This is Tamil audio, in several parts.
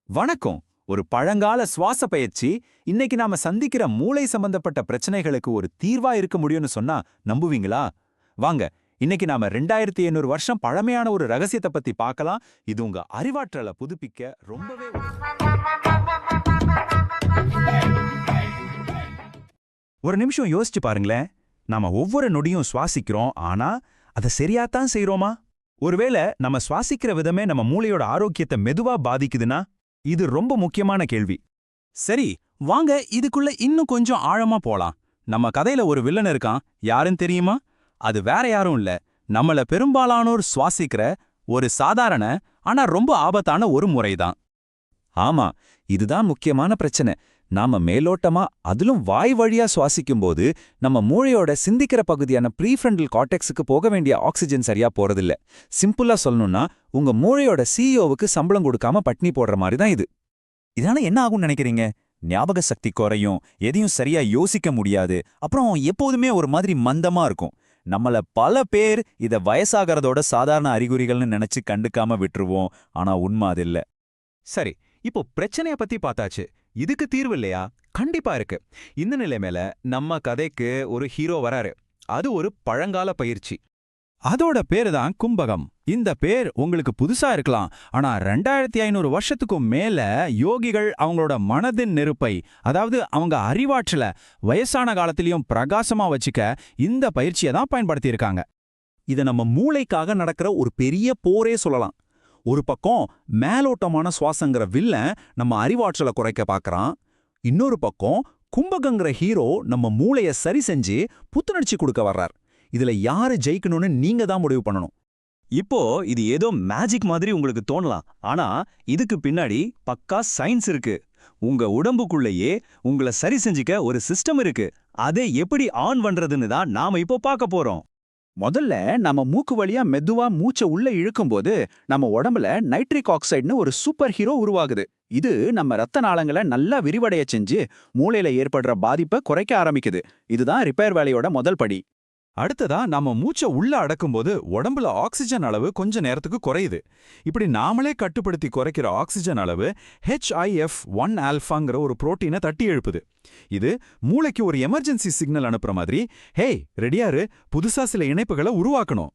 வணக்கம். ஒரு பழங்கால சுவாச பயிற்சி இன்னைக்கு நாம சந்திக்கிற மூளை சம்பந்தப்பட்ட பிரச்சனைகளுக்கு ஒரு தீர்வா இருக்க முடியும்னு சொன்னா நம்புவீங்களா? வாங்க, இன்னைக்கு நாம 2500 வருஷம் பழமையான ஒரு ரகசியத்தை பத்தி பார்க்கலாம். இது உங்க அறிவாற்றலை புதுப்பிக்க ரொம்பவே ஒரு நிமிஷம் யோசிச்சு பாருங்களேன். நாம ஒவ்வொரு நொடியும் சுவாசிக்கிறோம், ஆனா அதை சரியாத்தான் செய்றோமா? ஒருவேளை நம்ம சுவாசிக்கிற விதமே நம்ம மூளையோட ஆரோக்கியத்தை மெதுவா பாதிக்குதுன்னா? இது ரொம்ப முக்கியமான கேள்வி. சரி, வாங்க இதுக்குள்ள இன்னும் கொஞ்சம் ஆழமா போலாம். நம்ம கதையில ஒரு வில்லன் இருக்கான், யாருன்னு தெரியுமா? அது வேற யாரும் இல்ல, நம்மள பெரும்பாலானோர் சுவாசிக்கிற ஒரு சாதாரண ஆனா ரொம்ப ஆபத்தான ஒரு முறைதான். ஆமா, இதுதான் முக்கியமான பிரச்சனை. நாம மேலோட்டமா அதிலும் வாய் வழியா சுவாசிக்கும்போது நம்ம மூளையோட சிந்திக்கிற பகுதியான ப்ரீஃப்ரண்டல் கார்டெக்ஸுக்கு போக வேண்டிய ஆக்சிஜன் சரியா போறதில்ல. சிம்பிளா சொல்லணும்னா, உங்க மூளையோட சிஇஓவுக்கு சம்பளம் கொடுக்காம பட்னி போடுற மாதிரி தான் இது. இதனால என்ன ஆகும்னு நினைக்கிறீங்க? ஞாபக சக்தி குறையும், எதையும் சரியா யோசிக்க முடியாது, அப்புறம் எப்போதுமே ஒரு மாதிரி மந்தமா இருக்கும். நம்மள பல பேர் இத வயசாகிறதோட சாதாரண அறிகுறிகள்னு நினைச்சு கண்டுக்காம விட்டுருவோம். ஆனா உண்மை அது இல்ல. சரி, இப்போ பிரச்சனைய பத்தி பார்த்தாச்சு. இதுக்கு தீர்வு இல்லையா? கண்டிப்பா இருக்கு. இந்த நிலைமையில நம்ம கதைக்கு ஒரு ஹீரோ வராரு. அது ஒரு பழங்கால பயிற்சி. அதோட பேரு தான் கும்பகம். இந்த பேர் உங்களுக்கு புதுசா இருக்கலாம், ஆனா 2500 வருஷத்துக்கும் மேல யோகிகள் அவங்களோட மனதின் நெருப்பை, அதாவது அவங்க அறிவாற்றல வயசான காலத்திலயும் பிரகாசமா வச்சுக்க இந்த பயிற்சியை தான் பயன்படுத்தியிருக்காங்க. இத நம்ம மூளைக்காக நடக்கிற ஒரு பெரிய போரே சொல்லலாம். ஒரு பக்கம் மேலோட்டமான சுவாசங்கிற வில்லன் நம்ம அறிவாற்றலை குறைக்க பார்க்கறான். இன்னொரு பக்கம் கும்பகங்கிற ஹீரோ நம்ம மூளைய சரி செஞ்சு புத்துணர்ச்சி கொடுக்க வர்றார். இதுல யாரு ஜெயிக்கணும்னு நீங்க தான் முடிவு பண்ணணும். இப்போ இது ஏதோ மேஜிக் மாதிரி உங்களுக்கு தோணலாம், ஆனா இதுக்கு பின்னாடி பக்கா சயின்ஸ் இருக்கு. உங்க உடம்புக்குள்ளேயே உங்களை சரி செஞ்சுக்க ஒரு சிஸ்டம் இருக்கு. அதை எப்படி ஆன் பண்றதுன்னு தான் நாம இப்போ பார்க்க போறோம். முதல்ல நம்ம மூக்கு வழியா மெதுவா மூச்சை உள்ள இழுக்கும்போது நம்ம உடம்புல நைட்ரிக் ஆக்சைடுன்னு ஒரு சூப்பர் ஹீரோ உருவாகுது. இது நம்ம ரத்த நாளங்களை நல்லா விரிவடைய செஞ்சு மூளையில ஏற்படுற பாதிப்பை குறைக்க ஆரம்பிக்குது. இதுதான் ரிப்பேர் வேலையோட முதல் படி. அடுத்ததா நாம மூச்சை உள்ள அடக்கும்போது உடம்புல ஆக்சிஜன் அளவு கொஞ்ச நேரத்துக்கு குறையுது. இப்படி நாமளே கட்டுப்படுத்தி குறைக்கிற ஆக்சிஜன் அளவு HIF-1 ஆல்ஃபாங்கிற ஒரு புரோட்டீனை தட்டி எழுப்புது. இது மூளைக்கு ஒரு எமர்ஜென்சி சிக்னல் அனுப்புற மாதிரி, ஹேய் ரெடியாரு, புதுசா சில இணைப்புகளை உருவாக்கணும்.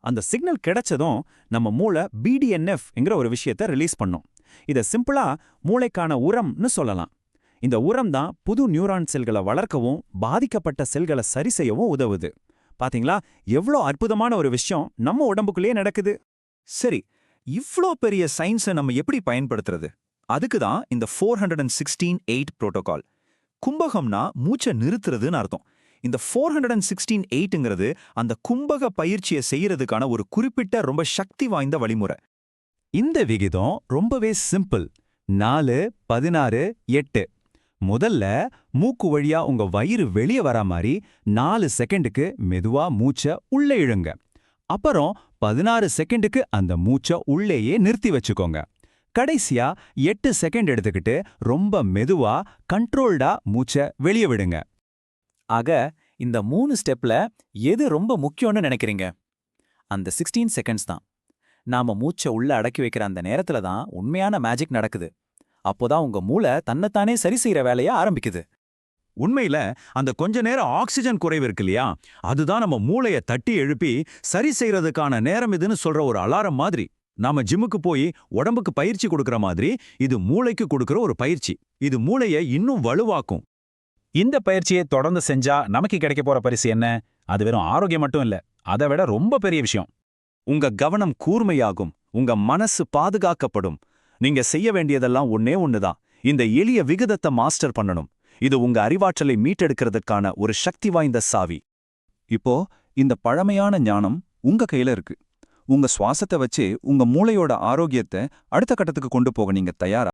அந்த சிக்னல் கிடைச்சதும் நம்ம மூளை BDNFங்கிற ஒரு விஷயத்தை ரிலீஸ் பண்ணும். இதை சிம்பிளா மூளைக்கான உரம்னு சொல்லலாம். இந்த உரம் தான் புது நியூரான் செல்களை வளர்க்கவும் பாதிக்கப்பட்ட செல்களை சரி செய்யவும் உதவுது. பாத்தீங்களா, எவ்வளோ அற்புதமான ஒரு விஷயம் நம்ம உடம்புக்குள்ளேயே நடக்குது. சரி, இவ்ளோ பெரிய சயின்ஸை நம்ம எப்படி பயன்படுத்துறது? அதுக்கு தான் இந்த 416-8 புரோட்டோகால். கும்பகம்னா மூச்சை நிறுத்துறதுன்னு அர்த்தம். இந்த 416-8ங்கிறது அந்த கும்பக பயிற்சியை செய்யறதுக்கான ஒரு குறிப்பிட்ட ரொம்ப சக்தி வாய்ந்த வழிமுறை. இந்த விகிதம் ரொம்பவே சிம்பிள். 4, 16, 8. முதல்ல மூக்கு வழியா உங்க வயிறு வெளியே வரா மாதிரி 4 செகண்டுக்கு மெதுவா மூச்சை உள்ளே இழுங்க. அப்புறம் 16 செகண்டுக்கு அந்த மூச்சை உள்ளேயே நிறுத்தி வச்சுக்கோங்க. கடைசியா 8 செகண்ட் எடுத்துக்கிட்டு ரொம்ப மெதுவா கண்ட்ரோல்டா மூச்சை வெளியே விடுங்க. ஆக இந்த 3 ஸ்டெப்ல எது ரொம்ப முக்கியம்னு நினைக்கிறீங்க? அந்த 16 செகண்ட்ஸ் தான். நாம மூச்சை உள்ள அடக்கி வைக்கிற அந்த நேரத்துல தான் உண்மையான மேஜிக் நடக்குது. அப்போதான் உங்க மூளை தன்னைத்தானே சரி செய்யற வேலைய ஆரம்பிக்குது. உண்மையில அந்த கொஞ்ச நேரம் ஆக்சிஜன் குறைவு இருக்கு இல்லையா, அதுதான் நம்ம மூளையை தட்டி எழுப்பி சரி செய்யறதுக்கான நேரம் இதுன்னு சொல்ற ஒரு அலாரம் மாதிரி. நாம ஜிம்முக்கு போய் உடம்புக்கு பயிற்சி கொடுக்கற மாதிரி இது மூளைக்கு கொடுக்கற ஒரு பயிற்சி. இது மூளையை இன்னும் வலுவாக்கும். இந்த பயிற்சியை தொடர்ந்து செஞ்சா நமக்கு கிடைக்க போற பரிசு என்ன? அது வெறும் ஆரோக்கியம் மட்டும் இல்ல, அதை விட ரொம்ப பெரிய விஷயம். உங்க கவனம் கூர்மையாகும், உங்க மனசு பாதுகாக்கப்படும். நீங்க செய்ய வேண்டியதெல்லாம் ஒன்னே ஒண்ணுதான், இந்த எளிய விகிதத்தை மாஸ்டர் பண்ணணும். இது உங்க அறிவாற்றலை மீட்டெடுக்கிறதுக்கான ஒரு சக்தி வாய்ந்த சாவி. இப்போ இந்த பழமையான ஞானம் உங்க கையில இருக்கு. உங்க சுவாசத்தை வச்சு உங்க மூளையோட ஆரோக்கியத்தை அடுத்த கட்டத்துக்கு கொண்டு போக நீங்க தயாரா?